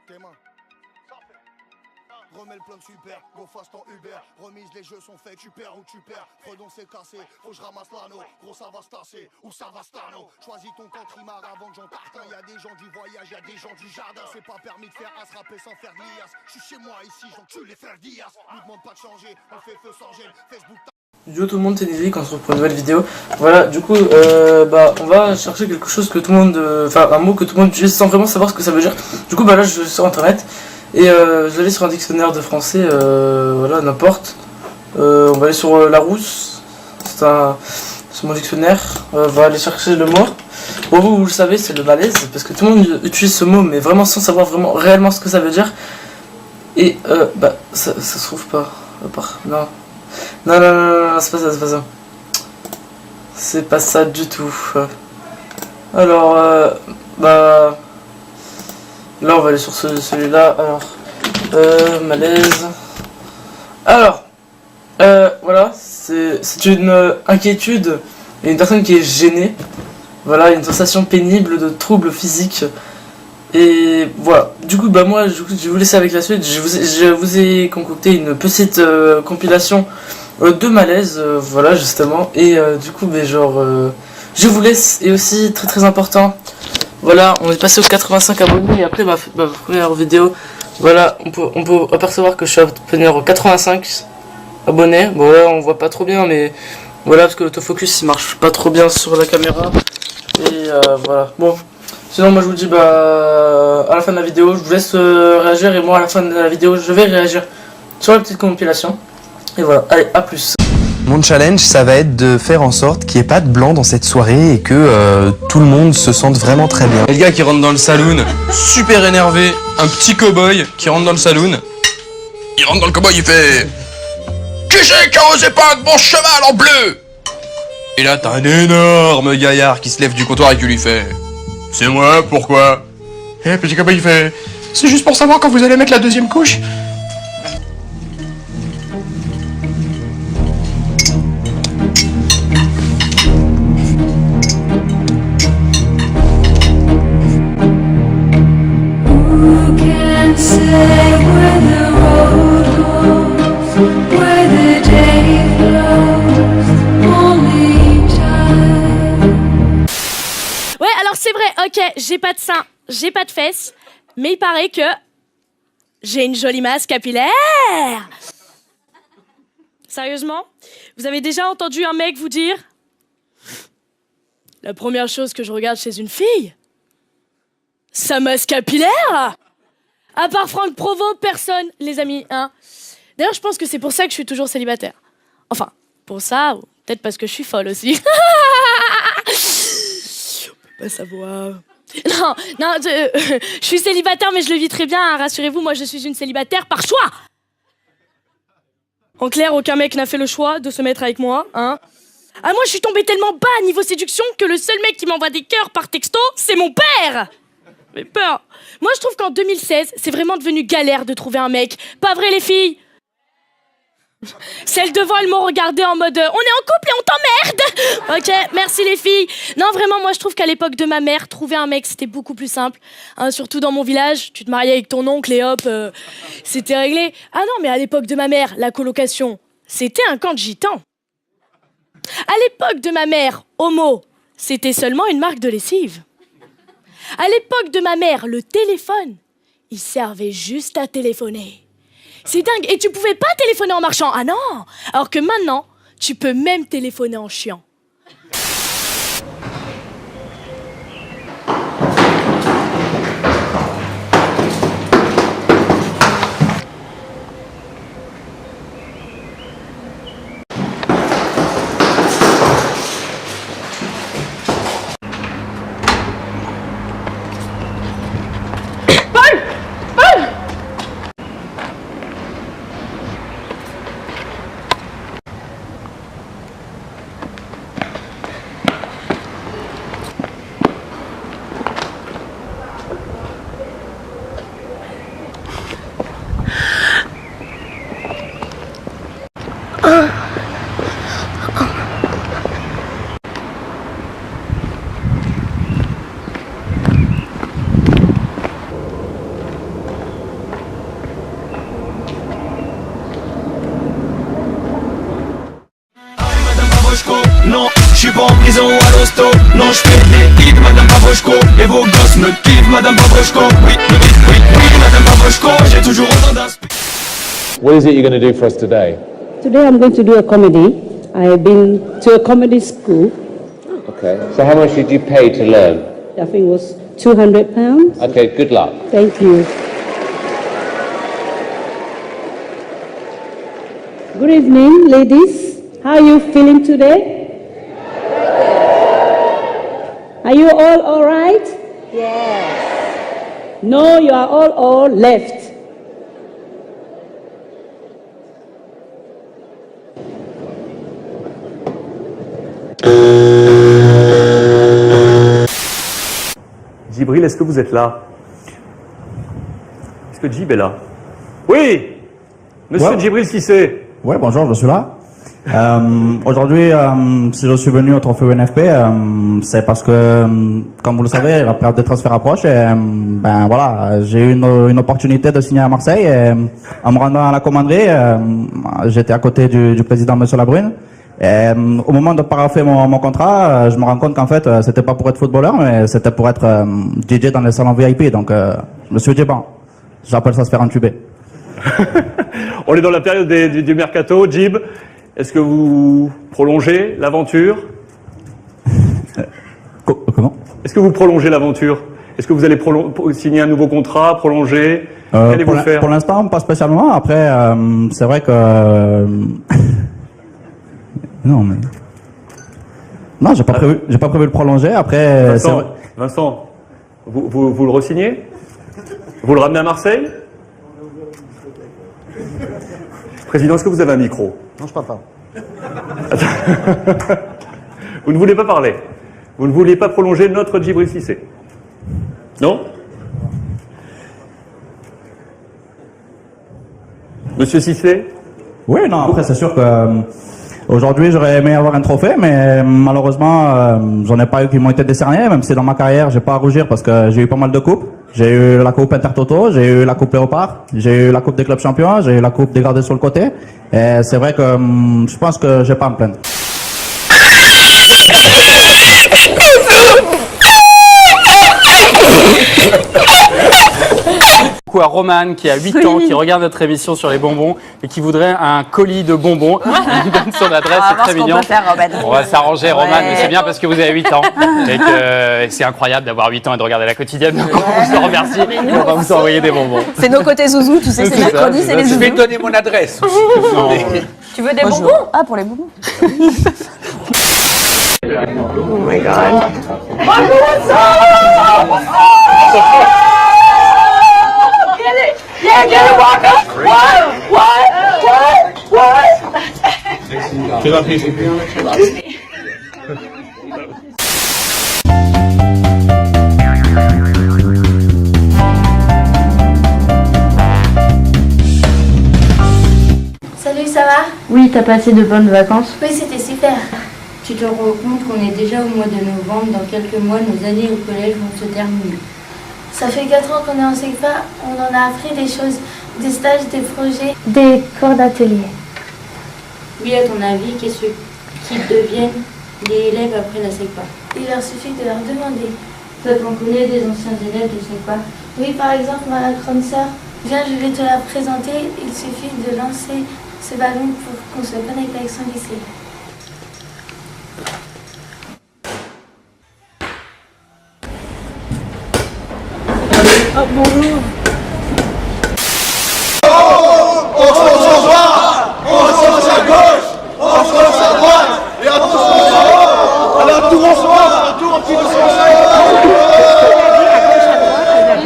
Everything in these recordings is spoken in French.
Tes mains. Remets le plan super, go fast en Uber. Remise, les jeux sont faits, tu perds ou tu perds. Fredon c'est cassé, faut que je ramasse l'anneau. Gros ça va se tasser, ou ça va se tarno. Choisis ton camp trimar avant que j'en tartin. Y'a des gens du voyage, y'a des gens du jardin. C'est pas permis de faire as rapper sans faire de lias. Je suis chez moi ici, j'encule les frères Diaz. Nous demande pas de changer, on fait feu sans gêne. Facebook. Yo tout le monde, c'est Nidri, on se retrouve pour une nouvelle vidéo. Voilà, du coup, on va chercher quelque chose que tout le monde, enfin un mot que tout le monde utilise sans vraiment savoir ce que ça veut dire. Du coup, bah là, je suis sur internet et je vais aller sur un dictionnaire de français, voilà, n'importe. On va aller sur Larousse, c'est mon dictionnaire. On va aller chercher le mot. Bon, vous le savez, c'est le malaise, parce que tout le monde utilise ce mot, mais vraiment sans savoir vraiment réellement ce que ça veut dire. Et ça se trouve pas, à part, non. Non, c'est pas ça, c'est pas ça. C'est pas ça du tout. Alors, là on va aller sur celui-là. Alors, malaise. Alors, voilà, c'est une inquiétude et une personne qui est gênée. Voilà, une sensation pénible de trouble physique. Et voilà, du coup, moi, je vais vous laisser avec la suite. Je vous ai concocté une petite compilation de malaise, voilà, justement. Et du coup, je vous laisse. Et aussi, très très important, voilà, on est passé aux 85 abonnés. Et après ma première vidéo, voilà, on peut apercevoir que je suis à venir aux 85 abonnés. Bon, là, on voit pas trop bien, mais voilà, parce que l'autofocus il marche pas trop bien sur la caméra. Et voilà, bon. Sinon moi je vous dis à la fin de la vidéo, je vous laisse réagir et moi à la fin de la vidéo je vais réagir sur la petite compilation. Et voilà, allez, à plus. Mon challenge ça va être de faire en sorte qu'il n'y ait pas de blanc dans cette soirée et que tout le monde se sente vraiment très bien. Et le gars qui rentre dans le saloon, super énervé, un petit cow-boy qui rentre dans le saloon. Il rentre dans le cow-boy, il fait qui c'est qui a osé peindre mon cheval en bleu? Et là t'as un énorme gaillard qui se lève du comptoir et qui lui fait c'est moi, pourquoi? Et le petit cow-boy il fait c'est juste pour savoir quand vous allez mettre la deuxième couche. Ouais, alors c'est vrai, ok, j'ai pas de seins, j'ai pas de fesses, mais il paraît que j'ai une jolie masse capillaire. Sérieusement, vous avez déjà entendu un mec vous dire la première chose que je regarde chez une fille, sa masse capillaire? À part Franck Provo, personne, les amis, hein. D'ailleurs, je pense que c'est pour ça que je suis toujours célibataire. Enfin, pour ça, ou peut-être parce que je suis folle aussi. On peut pas savoir. Non, je suis célibataire, mais je le vis très bien, hein, rassurez-vous, moi je suis une célibataire par choix. En clair, aucun mec n'a fait le choix de se mettre avec moi, hein. Ah, moi je suis tombée tellement bas niveau séduction que le seul mec qui m'envoie des cœurs par texto, c'est mon père. Mais peur. Moi je trouve qu'en 2016, c'est vraiment devenu galère de trouver un mec. Pas vrai les filles? Celles devant, elles m'ont regardé en mode on est en couple et on t'emmerde. Ok, merci les filles. Non, vraiment, moi je trouve qu'à l'époque de ma mère, trouver un mec c'était beaucoup plus simple, hein, surtout dans mon village. Tu te mariais avec ton oncle et hop, c'était réglé. Ah non, mais à l'époque de ma mère, la colocation, c'était un camp de gitans. À l'époque de ma mère, homo, c'était seulement une marque de lessive. À l'époque de ma mère, le téléphone, il servait juste à téléphoner. C'est dingue. Et tu pouvais pas téléphoner en marchant. Ah non. Alors que maintenant, tu peux même téléphoner en chiant. j'suis pas en prison ou à l'hosto. Non, j'fais des hits, madame Pavrochko. Et vos gosses me kiffent, madame Pavrochko. Oui, madame Pavrochko. J'ai toujours autant d'inspiration. What is it you're going to do for us today? Today I'm going to do a comedy. I have been to a comedy school. Okay. So how much did you pay to learn? I think it was £200. Okay, good luck. Thank you. Good evening, ladies. How are you feeling today? Are you all right? Yes. No, you are all left. Djibril, est-ce que vous êtes là? Est-ce que Djib est là? Oui! Monsieur Djibril Cissé. Oui, bonjour, je suis là. Aujourd'hui, si je suis venu au Trophée UNFP, c'est parce que, comme vous le savez, la période des transferts approche et ben voilà, j'ai eu une opportunité de signer à Marseille et en me rendant à la commanderie, j'étais à côté du président Monsieur Labrune. Et au moment de parapher mon contrat, je me rends compte qu'en fait, c'était pas pour être footballeur, mais c'était pour être DJ dans les salons VIP. Donc, je me suis dit, bon, j'appelle ça se faire entuber. On est dans la période du mercato. Djib, est-ce que vous prolongez l'aventure? Comment? Est-ce que vous prolongez l'aventure? Est-ce que vous allez signer un nouveau contrat, prolonger? Qu'allez-vous faire? Pour l'instant, pas spécialement. Après, c'est vrai que... Non, mais... Non, j'ai pas prévu de prolonger. Après... Vincent, vous le re-signez? Vous le ramenez à Marseille? Président, est-ce que vous avez un micro? Non, je parle pas. Vous ne voulez pas parler? Vous ne vouliez pas prolonger notre Djibril Cissé? Non? Monsieur Cissé? Oui, non, après c'est sûr que aujourd'hui j'aurais aimé avoir un trophée, mais malheureusement j'en ai pas eu qui m'ont été décernés, même si dans ma carrière j'ai pas à rougir parce que j'ai eu pas mal de coupes. J'ai eu la coupe Intertoto, j'ai eu la coupe Léopard, j'ai eu la coupe des clubs champions, j'ai eu la coupe dégradée sur le côté. Et c'est vrai que je pense que j'ai pas à me plaindre. À Roman qui a 8 ans, qui regarde notre émission sur les bonbons et qui voudrait un colis de bonbons. Il donne son adresse, c'est très mignon. On va s'arranger, Roman, mais c'est bien parce que vous avez 8 ans et que c'est incroyable d'avoir 8 ans et de regarder la quotidienne. Donc on vous en remercie et on va vous envoyer des bonbons. C'est nos côtés zouzou, tu sais, c'est mercredi, c'est les zouzous. Je vais donner mon adresse. Tu veux des bonbons? Ah, pour les bonbons. Oh my god. Yeah, get it, Walker! What? Salut, ça va? Oui, t'as passé de bonnes vacances? Oui, c'était super. Tu te rends compte qu'on est déjà au mois de novembre, dans quelques mois, nos années au collège vont se terminer. Ça fait 4 ans qu'on est en SECPA, on en a appris des choses, des stages, des projets, des cours d'atelier. Oui, à ton avis, qu'est-ce qu'ils deviennent les élèves après la SECPA? Il leur suffit de leur demander. Toi, t'en connais des anciens élèves de SECPA? Oui, par exemple, ma grande sœur. Viens, je vais te la présenter. Il suffit de lancer ce ballon pour qu'on se connecte avec son lycée. Oh, bonjour. On change à droite, on change à gauche, on change à droite, et attention, à la tour en droite, à la tour en petit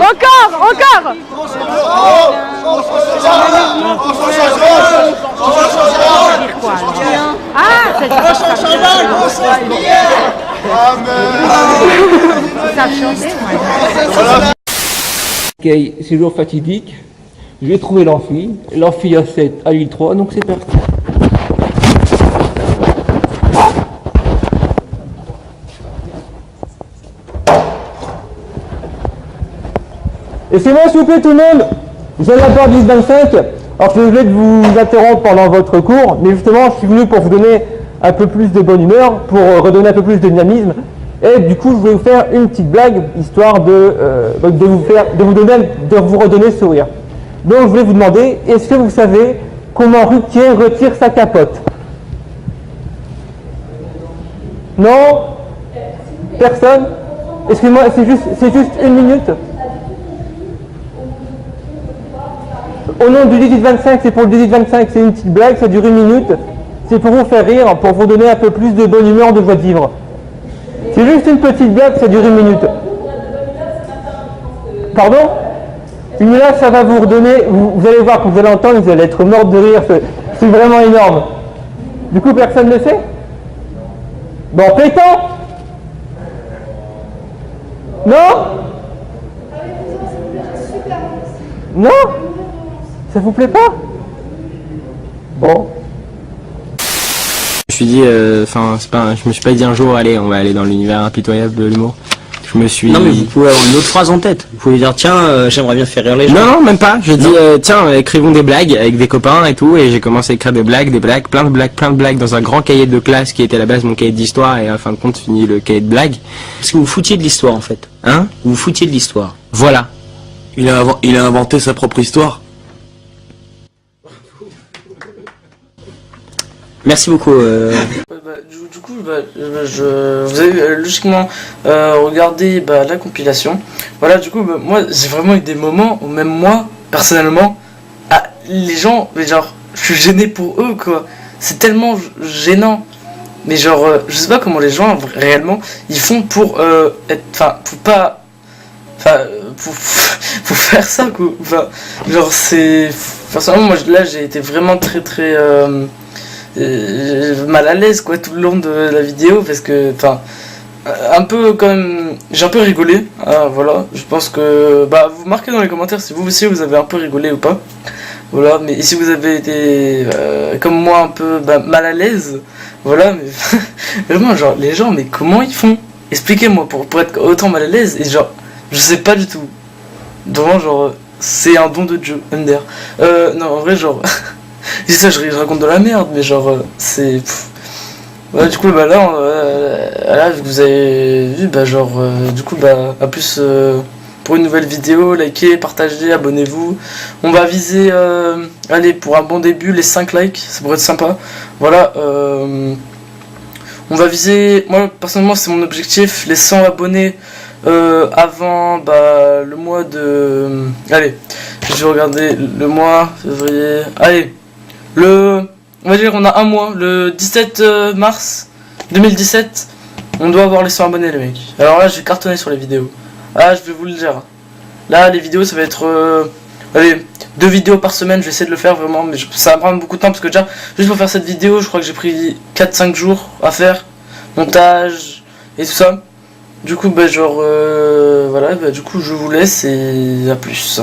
Encore. On change à gauche, on change à droite, on change à droite. Ok, c'est jour fatidique. Je vais trouver l'amphi. L'amphi à 7 à l'île 3, donc c'est parti. Et c'est bon, s'il vous plaît, tout le monde. Vous êtes la part 10-25. Alors, je suis désolé de vous interrompre pendant votre cours, mais justement, je suis venu pour vous donner un peu plus de bonne humeur, pour redonner un peu plus de dynamisme. Et du coup, je vais vous faire une petite blague, histoire de vous redonner le sourire. Donc, je voulais vous demander, est-ce que vous savez comment Ruquier retire sa capote? Non? Personne? Excusez-moi, c'est juste une minute. Au nom du 18-25, c'est pour le 18-25, c'est une petite blague, ça dure une minute. C'est pour vous faire rire, pour vous donner un peu plus de bonne humeur, de joie de vivre. C'est juste une petite blague, ça dure une minute. Pardon? Une là, ça va vous redonner, vous allez voir, quand vous allez entendre, vous allez être mort de rire, c'est vraiment énorme. Du coup, personne ne le sait? Bon, pétant? Non? Non? Ça vous plaît pas? Bon. Je me suis dit, je me suis pas dit un jour, allez, on va aller dans l'univers impitoyable de l'humour. Je me suis... Non mais vous pouvez avoir une autre phrase en tête. Vous pouvez dire, tiens, j'aimerais bien faire rire les gens. Non, même pas. Je dis, tiens, écrivons des blagues avec des copains et tout, et j'ai commencé à écrire des blagues, plein de blagues dans un grand cahier de classe qui était à la base mon cahier d'histoire, et à fin de compte fini le cahier de blagues. Parce que vous foutiez de l'histoire en fait. Hein? Vous foutiez de l'histoire. Voilà. Il a inventé sa propre histoire. Merci beaucoup. Du coup, vous avez logiquement regardé la compilation. Voilà, du coup, moi, j'ai vraiment eu des moments où même moi, personnellement, les gens, mais genre, je suis gêné pour eux, quoi. C'est tellement gênant. Mais genre, je sais pas comment les gens, réellement, ils font pour pour faire ça, quoi. Enfin, genre, c'est... Personnellement, moi, là, j'ai été vraiment très mal à l'aise, quoi, tout le long de la vidéo, parce que, un peu quand même, j'ai un peu rigolé, voilà, je pense que, vous marquez dans les commentaires si vous aussi vous avez un peu rigolé ou pas, voilà, mais si vous avez été, comme moi, un peu mal à l'aise, voilà, mais vraiment, genre, les gens, mais comment ils font? Expliquez-moi, pour être autant mal à l'aise, et genre, je sais pas du tout, vraiment, genre, c'est un don de Dieu, MDR, non, en vrai, genre... C'est ça, je raconte de la merde, mais genre, c'est... Voilà, du coup, là, vu que vous avez vu, du coup, à plus pour une nouvelle vidéo, likez, partagez, abonnez-vous. On va viser, allez, pour un bon début, les 5 likes, ça pourrait être sympa. Voilà, on va viser, moi, personnellement, c'est mon objectif, les 100 abonnés avant, le mois de... Allez, je vais regarder le mois, février... Allez, on va dire on a un mois, le 17 mars 2017, on doit avoir les 100 abonnés les mecs. Alors là je vais cartonner sur les vidéos. Ah je vais vous le dire. Là les vidéos ça va être allez, 2 vidéos par semaine, je vais essayer de le faire vraiment, mais ça va me prendre beaucoup de temps parce que déjà juste pour faire cette vidéo je crois que j'ai pris 4-5 jours à faire, montage et tout ça. Du coup voilà, du coup je vous laisse et à plus.